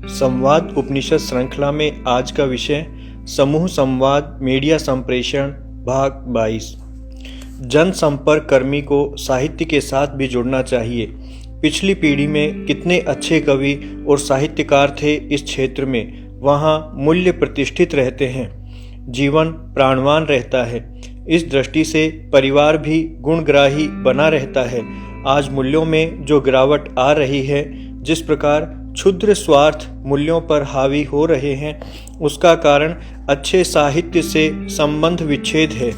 संवाद उपनिषद श्रृंखला में आज का विषय समूह संवाद मीडिया संप्रेषण भाग 22। जन संपर्क कर्मी को साहित्य के साथ भी जुड़ना चाहिए। पिछली पीढ़ी में कितने अच्छे कवि और साहित्यकार थे इस क्षेत्र में, वहाँ मूल्य प्रतिष्ठित रहते हैं, जीवन प्राणवान रहता है। इस दृष्टि से परिवार भी गुणग्राही बना रहता है। आज मूल्यों में जो गिरावट आ रही है, जिस प्रकार क्षुद्र स्वार्थ मूल्यों पर हावी हो रहे हैं, उसका कारण अच्छे साहित्य से संबंध विच्छेद है।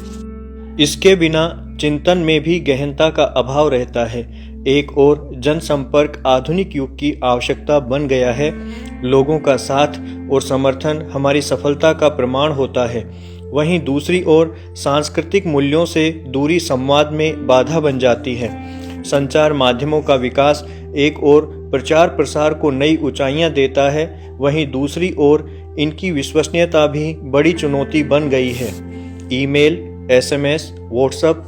इसके बिना चिंतन में भी गहनता का अभाव रहता है। एक ओर जनसंपर्क आधुनिक युग की आवश्यकता बन गया है। लोगों का साथ और समर्थन हमारी सफलता का प्रमाण होता है। वहीं दूसरी ओर सांस्कृतिक मूल्यों से दूरी संवाद में बाधा बन जाती है। संचार माध्यमों का विकास एक ओर प्रचार प्रसार को नई ऊंचाइयां देता है, वहीं दूसरी ओर इनकी विश्वसनीयता भी बड़ी चुनौती बन गई है। Email, SMS, WhatsApp,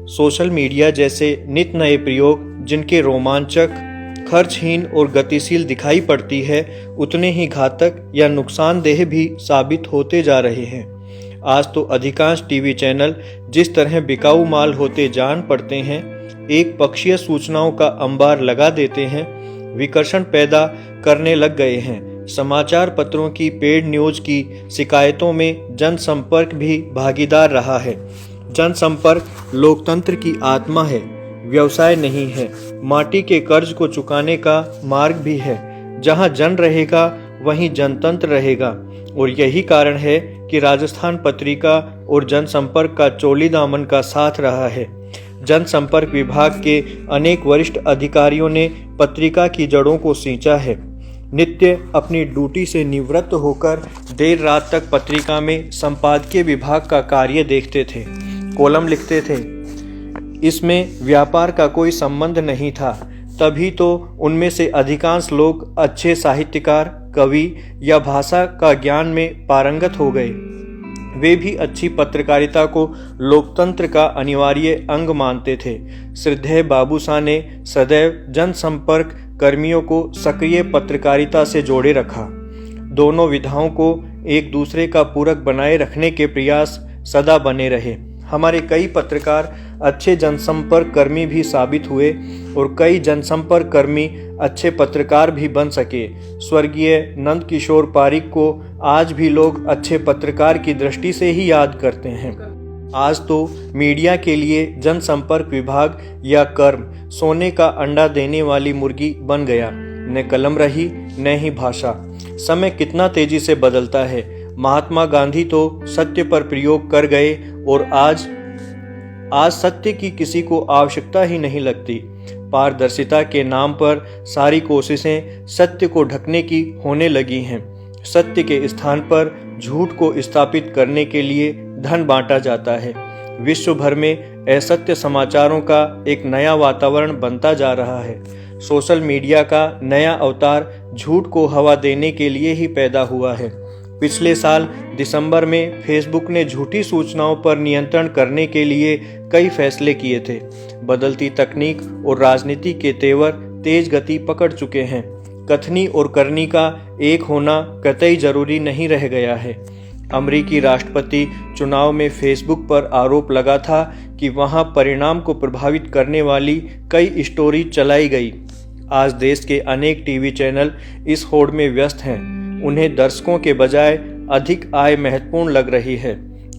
social media जैसे नित नए प्रयोग जिनके रोमांचक, खर्चहीन और गतिशील दिखाई पड़ती है, उतने ही घातक या नुकसानदेह भी साबित होते जा रहे हैं। आज तो अधिकांश टीवी चैनल जिस तरह बिकाऊ माल होते जान पड़ते हैं, एक पक्षीय सूचनाओं का अंबार लगा देते हैं, विकर्षण पैदा करने लग गए हैं। समाचार पत्रों की पेड न्यूज की शिकायतों में जनसंपर्क भी भागीदार रहा है। जनसंपर्क लोकतंत्र की आत्मा है, व्यवसाय नहीं है। माटी के कर्ज को चुकाने का मार्ग भी है। जहां जन रहेगा वहीं जनतंत्र रहेगा, और यही कारण है कि राजस्थान पत्रिका और जनसंपर्क का चोली दामन का साथ रहा है। जनसंपर्क विभाग के अनेक वरिष्ठ अधिकारियों ने पत्रिका की जड़ों को सींचा है। नित्य अपनी ड्यूटी से निवृत्त होकर देर रात तक पत्रिका में संपादकीय विभाग का कार्य देखते थे, कॉलम लिखते थे। इसमें व्यापार का कोई संबंध नहीं था। तभी तो उनमें से अधिकांश लोग अच्छे साहित्यकार, कवि या भाषा का ज्ञान में पारंगत हो गए। वे भी अच्छी पत्रकारिता को लोकतंत्र का अनिवार्य अंग मानते थे। श्रद्धेय बाबूसाह ने सदैव जनसंपर्क कर्मियों को सक्रिय पत्रकारिता से जोड़े रखा। दोनों विधाओं को एक दूसरे का पूरक बनाए रखने के प्रयास सदा बने रहे। हमारे कई पत्रकार अच्छे जनसंपर्क कर्मी भी साबित हुए और कई जनसंपर्क कर्मी अच्छे पत्रकार भी बन सके। स्वर्गीय नंद किशोर पारिक को आज भी लोग अच्छे पत्रकार की दृष्टि से ही याद करते हैं। आज तो मीडिया के लिए जनसंपर्क विभाग या कर्म सोने का अंडा देने वाली मुर्गी बन गया। न कलम रही न ही भाषा। समय कितना तेजी से बदलता है। महात्मा गांधी तो सत्य पर प्रयोग कर गए और आज सत्य की किसी को आवश्यकता ही नहीं लगती। पारदर्शिता के नाम पर सारी कोशिशें सत्य को ढकने की होने लगी हैं। सत्य के स्थान पर झूठ को स्थापित करने के लिए धन बांटा जाता है। विश्व भर में असत्य समाचारों का एक नया वातावरण बनता जा रहा है। सोशल मीडिया का नया अवतार झूठ को हवा देने के लिए ही पैदा हुआ है। पिछले साल दिसंबर में फेसबुक ने झूठी सूचनाओं पर नियंत्रण करने के लिए कई फैसले किए थे। बदलती तकनीक और राजनीति के तेवर तेज गति पकड़ चुके हैं। कथनी और करनी का एक होना कतई जरूरी नहीं रह गया है। अमेरिकी राष्ट्रपति चुनाव में फेसबुक पर आरोप लगा था कि वहां परिणाम को प्रभावित करने वाली कई स्टोरी चलाई गई। आज देश के अनेक टीवी चैनल इस होड़ में व्यस्त हैं। उन्हें दर्शकों के बजाय अधिक आय महत्वपूर्ण लग रही है।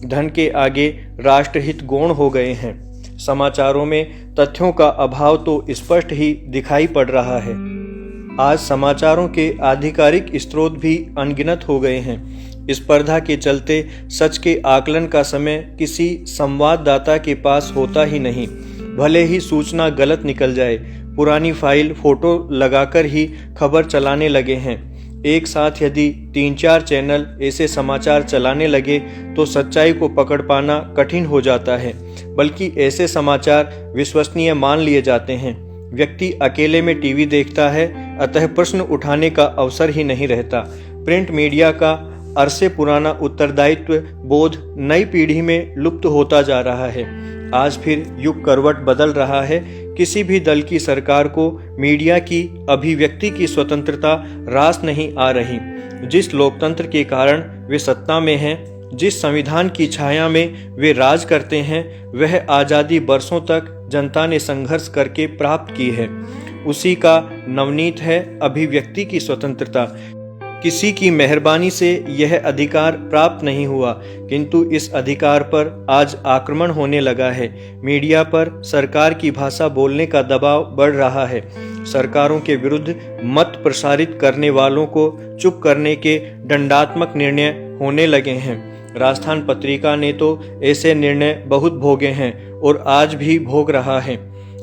धन के आगे राष्ट्रहित गौण हो गए हैं। समाचारों में तथ्यों का अभाव तो स्पष्ट ही दिखाई पड़ रहा है। आज समाचारों के आधिकारिक स्रोत भी अनगिनत हो गए हैं। स्पर्धा के चलते सच के आकलन का समय किसी संवाददाता के पास होता ही नहीं। भले ही सूचना गलत निकल जाए, पुरानी फाइल फोटो लगाकर ही खबर चलाने लगे हैं। एक साथ यदि 3-4 चैनल ऐसे समाचार चलाने लगे तो सच्चाई को पकड़ पाना कठिन हो जाता है, बल्कि ऐसे समाचार विश्वसनीय मान लिए जाते हैं। व्यक्ति अकेले में टीवी देखता है, अतः प्रश्न उठाने का अवसर ही नहीं रहता। प्रिंट मीडिया का अरसे पुराना उत्तरदायित्व बोध नई पीढ़ी में लुप्त होता जा रहा है। आज फिर युग करवट बदल रहा है। किसी भी दल की सरकार को मीडिया की अभिव्यक्ति की स्वतंत्रता रास नहीं आ रही। जिस लोकतंत्र के कारण वे सत्ता में हैं, जिस संविधान की छाया में वे राज करते हैं, वह आज़ादी बरसों तक जनता ने संघर्ष करके प्राप्त की है। उसी का नवनीत है अभिव्यक्ति की स्वतंत्रता। किसी की मेहरबानी से यह अधिकार प्राप्त नहीं हुआ, किंतु इस अधिकार पर आज आक्रमण होने लगा है। मीडिया पर सरकार की भाषा बोलने का दबाव बढ़ रहा है। सरकारों के विरुद्ध मत प्रसारित करने वालों को चुप करने के दंडात्मक निर्णय होने लगे हैं। राजस्थान पत्रिका ने तो ऐसे निर्णय बहुत भोगे हैं और आज भी भोग रहा है।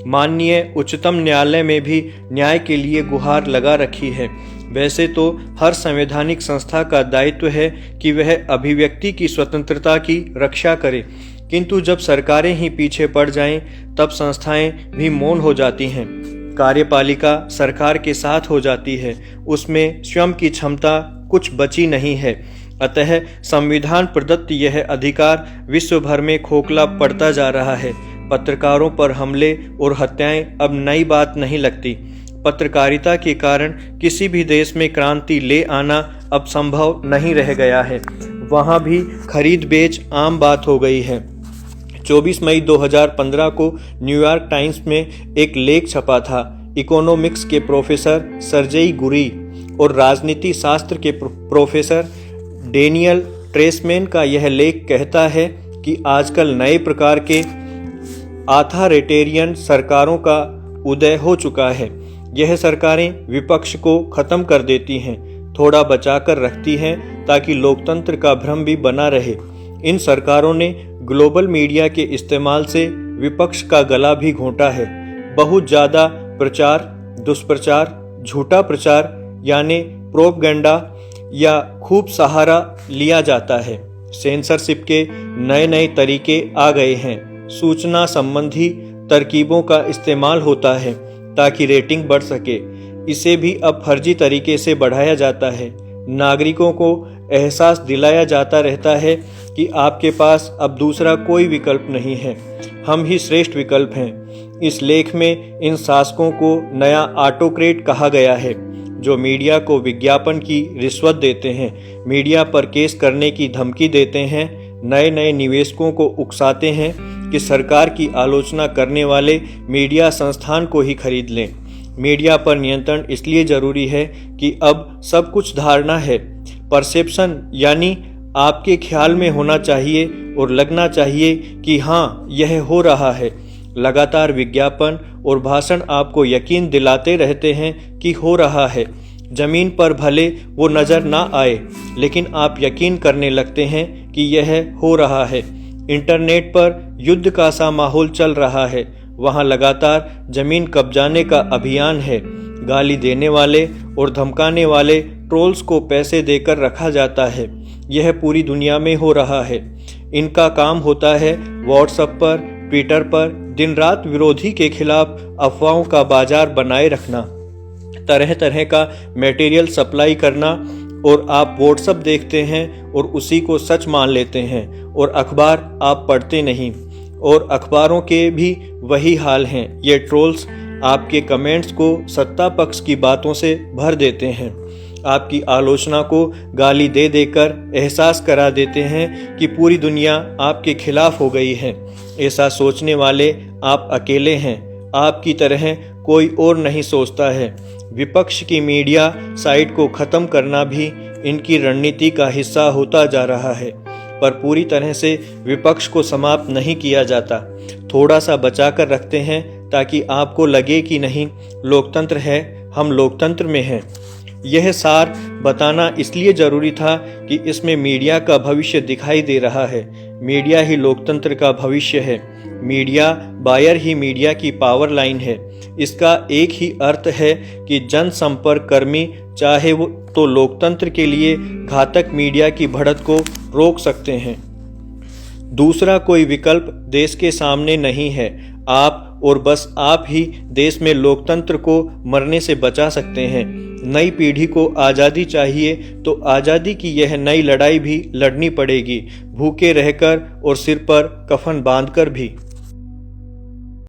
माननीय उच्चतम न्यायालय में भी न्याय के लिए गुहार लगा रखी है। वैसे तो हर संवैधानिक संस्था का दायित्व है कि वह अभिव्यक्ति की स्वतंत्रता की रक्षा करे, किंतु जब सरकारें ही पीछे पड़ जाएं, तब संस्थाएं भी मौन हो जाती हैं। कार्यपालिका सरकार के साथ हो जाती है, उसमें स्वयं की क्षमता कुछ बची नहीं है। अतः संविधान प्रदत्त यह अधिकार विश्व भर में खोखला पड़ता जा रहा है। पत्रकारों पर हमले और हत्याएं अब नई बात नहीं लगती। पत्रकारिता के कारण किसी भी देश में क्रांति ले आना अब संभव नहीं रह गया है। वहाँ भी खरीद बेच आम बात हो गई है। 24 मई 2015 को न्यूयॉर्क टाइम्स में एक लेख छपा था। इकोनॉमिक्स के प्रोफेसर सर्जेई गुरी और राजनीति शास्त्र के प्रोफेसर डेनियल ट्रेसमैन का यह लेख कहता है कि आजकल नए प्रकार के ऑथोरिटेरियन सरकारों का उदय हो चुका है। यह सरकारें विपक्ष को खत्म कर देती हैं, थोड़ा बचाकर रखती हैं ताकि लोकतंत्र का भ्रम भी बना रहे। इन सरकारों ने ग्लोबल मीडिया के इस्तेमाल से विपक्ष का गला भी घोंटा है। बहुत ज़्यादा प्रचार, दुष्प्रचार, झूठा प्रचार यानी प्रोपगेंडा या खूब सहारा लिया जाता है। सेंसरशिप के नए नए तरीके आ गए हैं। सूचना संबंधी तरकीबों का इस्तेमाल होता है ताकि रेटिंग बढ़ सके। इसे भी अब फर्जी तरीके से बढ़ाया जाता है। नागरिकों को एहसास दिलाया जाता रहता है कि आपके पास अब दूसरा कोई विकल्प नहीं है, हम ही श्रेष्ठ विकल्प हैं। इस लेख में इन शासकों को नया ऑटोक्रेट कहा गया है, जो मीडिया को विज्ञापन की रिश्वत देते हैं, मीडिया पर केस करने की धमकी देते हैं, नए नए निवेशकों को उकसाते हैं कि सरकार की आलोचना करने वाले मीडिया संस्थान को ही खरीद लें। मीडिया पर नियंत्रण इसलिए जरूरी है कि अब सब कुछ धारणा है, परसेप्शन, यानी आपके ख्याल में होना चाहिए और लगना चाहिए कि हाँ यह हो रहा है। लगातार विज्ञापन और भाषण आपको यकीन दिलाते रहते हैं कि हो रहा है। जमीन पर भले वो नज़र ना आए, लेकिन आप यकीन करने लगते हैं कि यह हो रहा है। इंटरनेट पर युद्ध का सा माहौल चल रहा है। वहाँ लगातार जमीन कब्जाने का अभियान है। गाली देने वाले और धमकाने वाले ट्रोल्स को पैसे देकर रखा जाता है। यह पूरी दुनिया में हो रहा है। इनका काम होता है व्हाट्सएप पर, ट्विटर पर दिन रात विरोधी के खिलाफ अफवाहों का बाजार बनाए रखना, तरह तरह का मटेरियल सप्लाई करना, और आप व्हाट्सएप देखते हैं और उसी को सच मान लेते हैं, और अखबार आप पढ़ते नहीं, और अखबारों के भी वही हाल हैं। ये ट्रोल्स आपके कमेंट्स को सत्ता पक्ष की बातों से भर देते हैं, आपकी आलोचना को गाली दे देकर एहसास करा देते हैं कि पूरी दुनिया आपके खिलाफ हो गई है। ऐसा सोचने वाले आप अकेले हैं, आपकी तरह कोई और नहीं सोचता है। विपक्ष की मीडिया साइट को ख़त्म करना भी इनकी रणनीति का हिस्सा होता जा रहा है, पर पूरी तरह से विपक्ष को समाप्त नहीं किया जाता। थोड़ा सा बचा कर रखते हैं ताकि आपको लगे कि नहीं, लोकतंत्र है, हम लोकतंत्र में हैं। यह सार बताना इसलिए ज़रूरी था कि इसमें मीडिया का भविष्य दिखाई दे रहा है। मीडिया ही लोकतंत्र का भविष्य है। मीडिया बायर ही मीडिया की पावर लाइन है। इसका एक ही अर्थ है कि जनसंपर्क कर्मी चाहे वो तो लोकतंत्र के लिए घातक मीडिया की बढ़त को रोक सकते हैं। दूसरा कोई विकल्प देश के सामने नहीं है। आप और बस आप ही देश में लोकतंत्र को मरने से बचा सकते हैं। नई पीढ़ी को आज़ादी चाहिए तो आज़ादी की यह नई लड़ाई भी लड़नी पड़ेगी, भूखे रहकर और सिर पर कफन बांधकर भी।